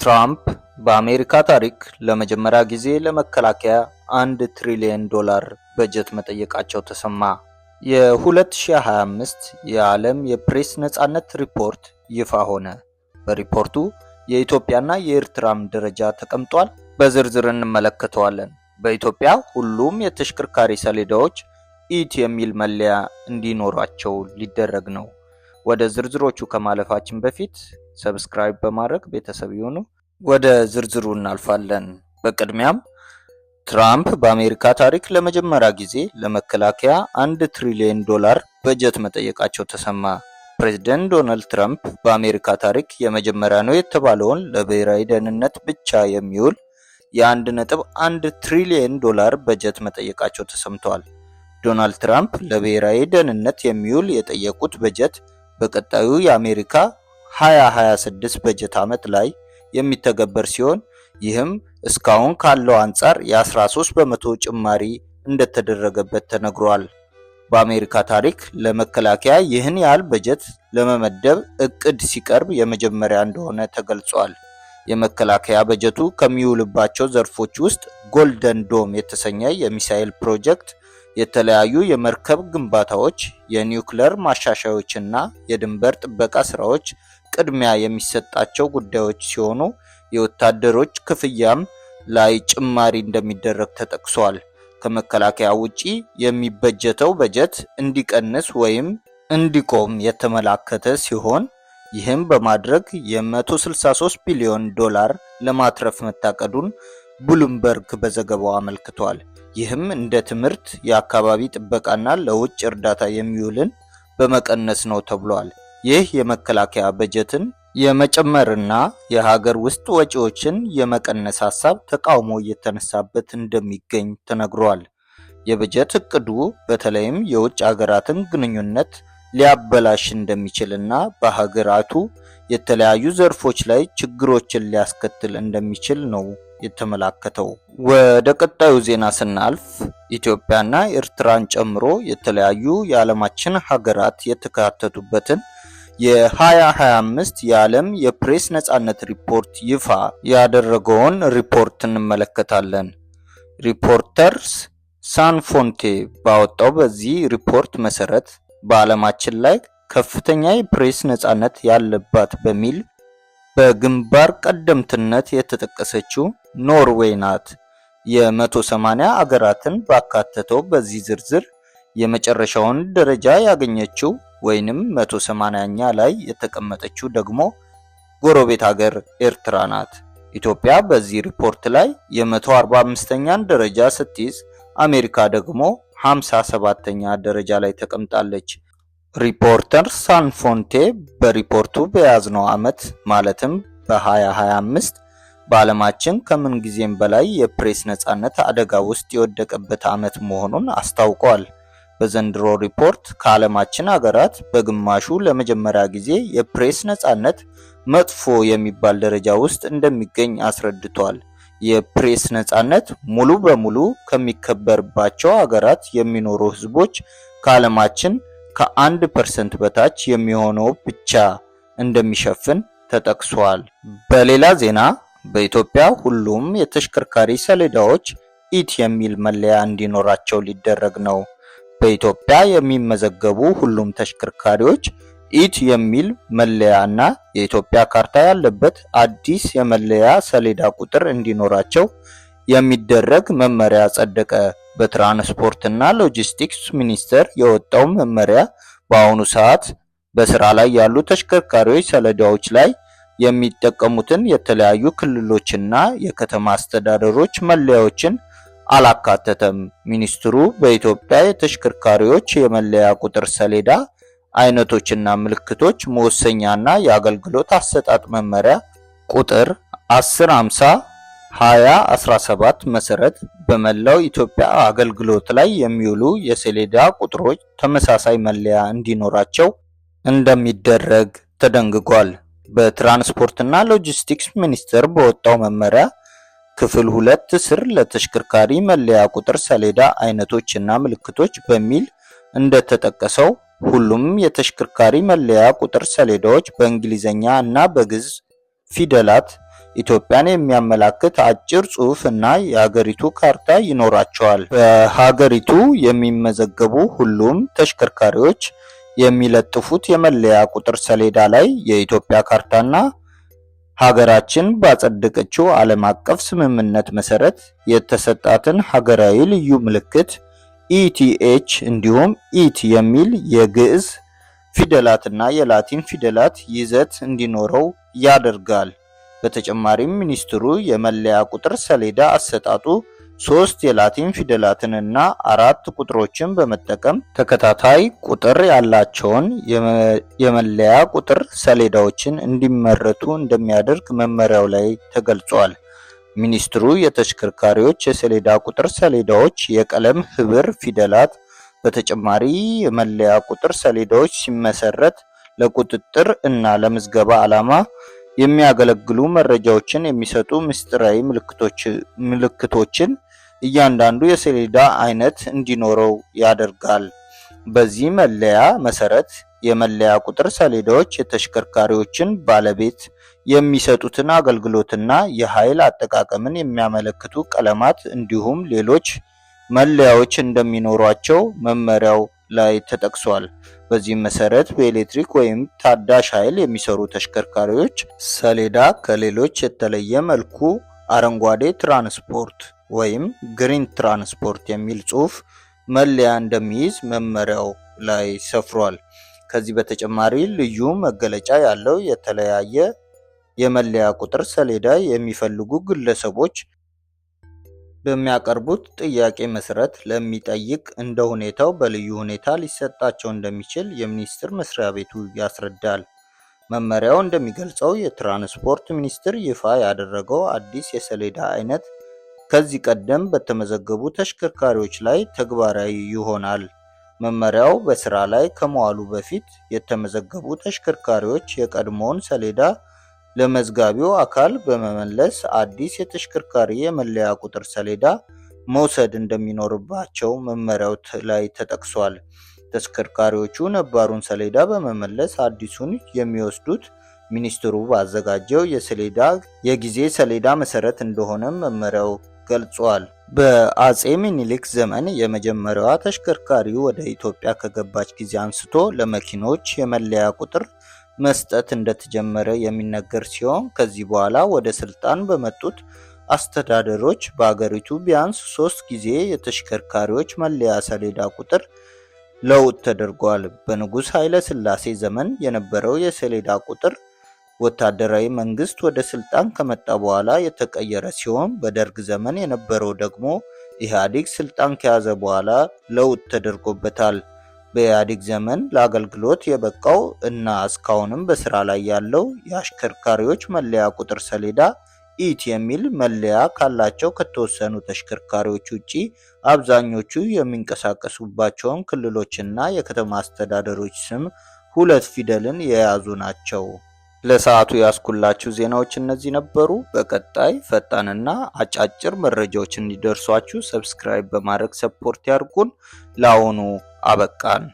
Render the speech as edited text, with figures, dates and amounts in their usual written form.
ትራምፕ በአሜሪካ ታሪክ ለመጀመሪያ ጊዜ ለመከላከያ $1 ትሪሊየን በጀት መጠየቃቸው ተሰማ። የ2025 የዓለም የፕሬስ ነጻነት ሪፖርት ይፋ ሆነ። በሪፖርቱ የኢትዮጵያና የኤርትራም ደረጃ ተቀምጧል። በዝርዝር እንመለከተዋለን። በኢትዮጵያ ሁሉም የተሽከርካሪ ሰሌዳዎች ኢት የሚል መለያ እንዲኖራቸው ሊደረግ ነው። ወደ ዝርዝሮቹ ከማለፋችን በፊት ሰብስክራይብ በማድረግ ቤተሰብ ይሁኑ። ወደ ዝርዝሩ እናልፋለን። በቅድሚያም ትራምፕ በአሜሪካ ታሪክ ለመጀመሪያ ጊዜ ለመከላከያ $1 ትሪሊየን በጀት መጠየቃቸው ተሰማ። ፕሬዝዳንት ዶናልድ ትራምፕ በአሜሪካ ታሪክ የመጀመሪያ ነው የተባለውን ለብሔራዊ ደህንነት ብቻ የሚውል የ$1.1 ትሪሊየን በጀት መጠየቃቸው ተሰምቷል። ዶናልድ ትራምፕ ለብሔራዊ ደህንነት የሚውል የጠየቁት በጀት በቀጣዩ የአሜሪካ 2026 በጀት ዓመት ላይ የሚተገበር ሲሆን ይህም እስካሁን ካለው አንጻር የ13 በመቶ ጭማሪ እንደተደረገበት ተነግሯል። በአሜሪካ ታሪክ ለመከላከያ ይህን ያህል በጀት ለመመደብ እቅድ ሲቀርብ የመጀመሪያ እንደሆነ ተገልጿል። የመከላከያ በጀቱ ከሚውልባቸው ዘርፎች ውስጥ ጎልደን ዶም የተሰኘ የሚሳኤል ፕሮጀክት፣ የተለያዩ የመርከብ ግንባታዎች፣ የኒውክሌር ማሻሻያዎችና የድንበር ጥበቃ ስራዎች ቅድሚያ የሚሰጣቸው ጉዳዮች ሲሆኑ የወታደሮች ክፍያም ላይ ጭማሪ እንደሚደረግ ተጠቅሷል። ከመከላከያ ውጪ የሚበጀተው በጀት እንዲቀንስ ወይም እንዲቆም የተመላከተ ሲሆን ይህም በማድረግ የ$163 ቢሊዮን ለማትረፍ መታቀዱን ብሉምበርግ በዘገባው አመልክቷል። ይህም እንደ ትምህርት፣ የአካባቢ ጥበቃና ለውጭ እርዳታ የሚውልን በመቀነስ ነው ተብሏል። ይህ የመከላከያ በጀትን የመጨመርና የሀገር ውስጥ ወጪዎችን የመቀነስ ሀሳብ ተቃውሞ እየተነሳበት እንደሚገኝ ተነግሯል። የበጀት እቅዱ በተለይም የውጭ ሀገራትን ግንኙነት ሊያበላሽ እንደሚችልና በሀገራቱ የተለያዩ ዘርፎች ላይ ችግሮችን ሊያስከትል እንደሚችል ነው የተመላከተው። ወደ ቀጣዩ ዜና ስናልፍ ኢትዮጵያና ኤርትራን ጨምሮ የተለያዩ የዓለማችን ሀገራት የተካተቱበትን የ2025 የዓለም የፕሬስ ነጻነት ሪፖርት ይፋ ያደረገውን ሪፖርት እንመለከታለን። ሪፖርተርስ ሳንስ ፍሮንቲር ባወጣው በዚህ ሪፖርት መሰረት በዓለማችን ላይ ከፍተኛ የፕሬስ ነጻነት ያለባት በሚል በግንባር ቀደምትነት የተጠቀሰችው ኖርዌይ ናት። የ180 አገራትን ባካተተው በዚህ ዝርዝር የመጨረሻውን ደረጃ ያገኘችው ወይንም 180ኛ ላይ የተቀመጠችው ደግሞ ጎረቤት ሀገር ኤርትራ ናት። ኢትዮጵያ በዚህ ሪፖርት ላይ የ145ኛን ደረጃ ስትይዝ አሜሪካ ደግሞ 57ኛ ደረጃ ላይ ተቀምጣለች። ሪፖርተርስ ሳንስ ፍሮንቲር በሪፖርቱ በያዝነው ዓመት ማለትም በ2025 በዓለማችን ከምን ጊዜም በላይ የፕሬስ ነጻነት አደጋ ውስጥ የወደቀበት ዓመት መሆኑን አስታውቋል። በዘንድሮ ሪፖርት ከዓለማችን ሀገራት በግማሹ ለመጀመሪያ ጊዜ የፕሬስ ነጻነት መጥፎ የሚባል ደረጃ ውስጥ እንደሚገኝ አስረድቷል። የፕሬስ ነጻነት ሙሉ በሙሉ ከሚከበርባቸው ሀገራት የሚኖሩ ህዝቦች ከዓለማችን ከ1% በታች የሚሆነው ብቻ እንደሚሸፍን ተጠቅሷል። በሌላ ዜና በኢትዮጵያ ሁሉም የተሽከርካሪ ሰሌዳዎች ኢት የሚል መለያ እንዲኖራቸው ሊደረግ ነው። በኢትዮጵያ የሚመዘገቡ ሁሉም ተሽከርካሪዎች ኢት የሚል መለያና የኢትዮጵያ ካርታ ያለበት አዲስ የመለያ ሰሌዳ ቁጥር እንዲኖራቸው የሚደረግ መመሪያ ጸደቀ። በትራንስፖርትና ሎጂስቲክስ ሚኒስቴር የወጣው መመሪያ በአሁኑ ሰዓት በስራ ላይ ያሉ ተሽከርካሪዎች ሰሌዳዎች ላይ የሚጠቀሙትን የተለያዩ ክልሎችና የከተማ አስተዳደሮች መለያዎችን አላካተተም። ሚኒስትሩ በኢትዮጵያ የተሽከርካሪዎች የመለያ ቁጥር ሰሌዳ አይነቶችና ምልክቶች መወሰኛና የአገልግሎት አሰጣጥ መመሪያ ቁጥር 1050/2017 መሰረት በመላው ኢትዮጵያ አገልግሎት ላይ የሚውሉ የሰሌዳ ቁጥሮች ተመሳሳይ መለያ እንዲኖራቸው እንደሚደረግ ተደንግጓል። በትራንስፖርትና ሎጂስቲክስ ሚኒስቴር በወጣው መመሪያ ክፍል 2 ስር ለተሽከርካሪ መለያ ቁጥር ሰሌዳ አይነቶችና ምልክቶች በሚል እንደተጠቀሰው ሁሉም የተሽከርካሪ መለያ ቁጥር ሰሌዳዎች በእንግሊዘኛ እና በግዕዝ ፊደላት ኢትዮጵያን የሚያመላክት አጭር ጽሑፍ እና የሀገሪቱ ካርታ ይኖራቸዋል። በሀገሪቱ የሚመዘገቡ ሁሉም ተሽከርካሪዎች የሚለጥፉት የመለያ ቁጥር ሰሌዳ ላይ የኢትዮጵያ ካርታና ሀገራችን ባጸደቀችው ዓለም አቀፍ ስምምነት መሰረት የተሰጣትን ሀገራዊ ልዩ ምልክት ኢቲኤች እንዲሁም ኢት የሚል የግዕዝ ፊደላትና የላቲን ፊደላት ይዘት እንዲኖረው ያደርጋል። በተጨማሪም ሚኒስትሩ የመለያ ቁጥር ሰሌዳ አሰጣጡ 3 የላቲን ፊደላትን እና 4 ቁጥሮችን በመጠቀም ተከታታይ ቁጥር ያላቸውን የመለያ ቁጥር ሰሌዳዎችን እንዲመረቱ እንደሚያደርግ መመሪያው ላይ ተገልጿል። ሚኒስትሩ የተሽከርካሪዎች የሰሌዳ ቁጥር ሰሌዳዎች የቀለም ህብር ፊደላት በተጨማሪ የመለያ ቁጥር ሰሌዳዎች ሲመሰረት ለቁጥጥር እና ለምዝገባ ዓላማ የሚያገለግሉ መረጃዎችን የሚሰጡ ምስጢራዊ ምልክቶችን እያንዳንዱ የሰሌዳ አይነት እንዲኖረው ያደርጋል። በዚህ መለያ መሰረት የመለያ ቁጥር ሰሌዳዎች የተሽከርካሪዎችን ባለቤት የሚሰጡትን አገልግሎትና የኃይል አጠቃቀምን የሚያመለክቱ ቀለማት እንዲሁም ሌሎች መለያዎች እንደሚኖሯቸው መመሪያው ላይ ተጠቅሷል። በዚህም መሰረት በኤሌክትሪክ ወይም ታዳሽ ኃይል የሚሰሩ ተሽከርካሪዎች ሰሌዳ ከሌሎች የተለየ መልኩ አረንጓዴ ትራንስፖርት ወይም ግሪን ትራንስፖርት የሚል ጽሑፍ መለያ እንደሚይዝ መመሪያው ላይ ሰፍሯል። ከዚህ በተጨማሪ ልዩ መገለጫ ያለው የተለያየ የመለያ ቁጥር ሰሌዳ የሚፈልጉ ግለሰቦች በሚያቀርቡት ጥያቄ መሰረት ለሚጠይቅ እንደ ሁኔታው በልዩ ሁኔታ ሊሰጣቸው እንደሚችል የሚኒስቴር መስሪያ ቤቱ ያስረዳል። መመሪያው እንደሚገልጸው የትራንስፖርት ሚኒስቴር ይፋ ያደረገው አዲስ የሰሌዳ አይነት ከዚህ ቀደም በተመዘገቡ ተሽከርካሪዎች ላይ ተግባራዊ ይሆናል። መመሪያው በስራ ላይ ከመዋሉ በፊት የተመዘገቡ ተሽከርካሪዎች የቀድሞውን ሰሌዳ ለመዝጋቢው አካል በመመለስ አዲስ የተሽከርካሪ የመለያ ቁጥር ሰሌዳ መውሰድ እንደሚኖርባቸው መመሪያው ላይ ተጠቅሷል። ተሽከርካሪዎቹ ነባሩን ሰሌዳ በመመለስ አዲሱን የሚወስዱት ሚኒስትሩ ባዘጋጀው የጊዜ ሰሌዳ መሰረት እንደሆነ መመሪያው ገልጿል። በአጼ ሚኒሊክ ዘመን የመጀመሪያዋ ተሽከርካሪ ወደ ኢትዮጵያ ከገባች ጊዜ አንስቶ ለመኪኖች የመለያ ቁጥር መስጠት እንደተጀመረ የሚነገር ሲሆን ከዚህ በኋላ ወደ ስልጣን በመጡት አስተዳደሮች በአገሪቱ ቢያንስ 3 ጊዜ የተሽከርካሪዎች መለያ ሰሌዳ ቁጥር ለውጥ ተደርጓል። በንጉሥ ኃይለ ሥላሴ ዘመን የነበረው የሰሌዳ ቁጥር ወታደራዊ መንግስት ወደ ስልጣን ከመጣ በኋላ የተቀየረ ሲሆን በደርግ ዘመን የነበረው ደግሞ ኢህአዴግ ስልጣን ከያዘ በኋላ ለውጥ ተደርጎበታል። በኢህአዴግ ዘመን ለአገልግሎት የበቃው እና እስካሁንም በስራ ላይ ያለው የአሽከርካሪዎች መለያ ቁጥር ሰሌዳ ኢት የሚል መለያ ካላቸው ከተወሰኑ ተሽከርካሪዎች ውጪ አብዛኞቹ የሚንቀሳቀሱባቸውን ክልሎችና የከተማ አስተዳደሮች ስም 2 ፊደልን የያዙ ናቸው። ለሰዓቱ ያስኩላችሁ ዜናዎች እነዚህ ነበሩ። በቀጣይ ፈጣንና አጫጭር መረጃዎች እንዲደርሷችሁ ሰብስክራይብ በማድረግ ሰፖርት ያድርጉን። ለአሁኑ አበቃን።